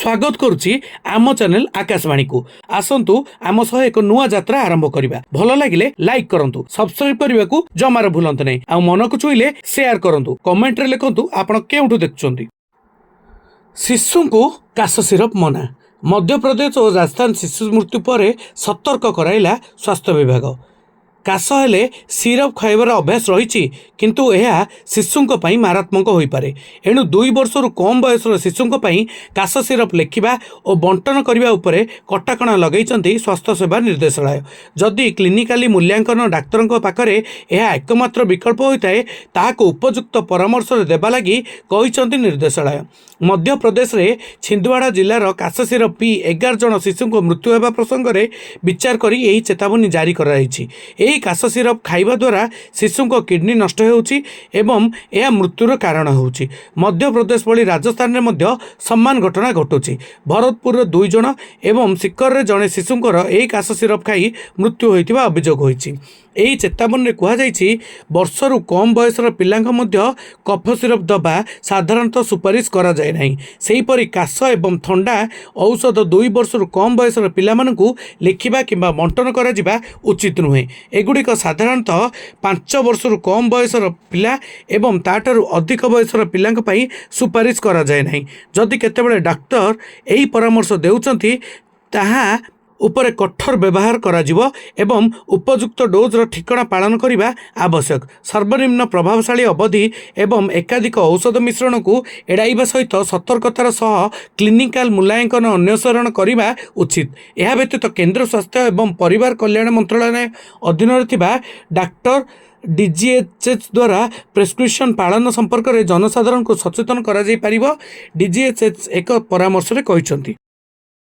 स्वागत करुच्ची आम चैनल आकाशवाणी को आसतु आम सह एक नुआ यात्रा आरंभ करबा। भल लगिले लाइक करंतु, सब्सक्राइब करने को जमार भूलंतु नहीं। आ मन को छुईले शेयर करंतु, कमेंट रे लिखंतु आपण केउठु देखुचंती। शिशु को काश सिरप मना। मध्य प्रदेश और राजस्थान शिशु मृत्यु पर सतर्क कराइला स्वास्थ्य विभाग। काश हेले सिरप खाइबार अभ्यास रही किंतु यह शिशुओं पर मारात्मक हो पारे। एणु 2 वर्षर कम बयसर शिशुओं पर काश सिरप लेखिबा और बंटन करने उपरे कटाकणा लगेइचंती स्वास्थ्य सेवा निर्देशालय। जदि क्लिनिकाली मूल्यांकन डाक्तर पाखरे यह एकमात्र विकल्प होता है ताहाको उपयुक्त परामर्श देवा लगी कहिसंती निर्देशालय। मध्य प्रदेश रे छिंदवाड़ा जिलार काश सिरप पी 11 जन शिशु को मृत्यु होगा प्रसंग में विचार करी यही चेतावनी जारी कराई। काश सिरप खाइबा द्वारा शिशु को किडनी नष्ट होउची एवं यह मृत्युर कारण होउची। मध्य प्रदेश भली राजस्थान में मध्य समान घटना घटुची। भरतपुर 2 जन एवं सिक्कर रे जड़े शिशुंकर यही काश सिरप खाई मृत्यु होइतिबा अभियोग होइची। यही चेतावनी कहुई वर्षरु कम बयसर पिलांक मध्य कफ सिरप दबा साधारणतः सुपारिश करा जाए नहीं। सेहीपरि काश एवं थंडा औषध 2 वर्षरु कम बयसर पिलामानकु लेखिबा किंबा बंटन करा जिबा उचित नुहे। एगुड़िक साधारणतः 5 वर्षरु कम बयसर पिला एवं ताठारु अधिक बयसर पिलांक पई सुपारिश करा जाए नहीं। जदि केतेबेले डाक्टर एही परामर्श देउचंती ताहा उपरे कठोर व्यवहार कराजिवो एवं उपयुक्त डोज ठिकଣା पालन करने आवश्यक। सर्वनिम्न प्रभावशाली अवधि एवं एकाधिक औषध मिश्रण को एड़ाइबा सहित सतर्कतार सह क्लिनिकाल मूल्यांकन अन्वेषण करने उचित। यह व्यतीत केंद्र स्वास्थ्य एवं परिवार कल्याण मंत्रालय अधीन डाक्टर DGHS द्वारा प्रेस्क्रिप्शन पालन संपर्क में जनसाधारण को सचेतन करा जाई परिबो। DGHS एक परामर्श रे कहिसंती।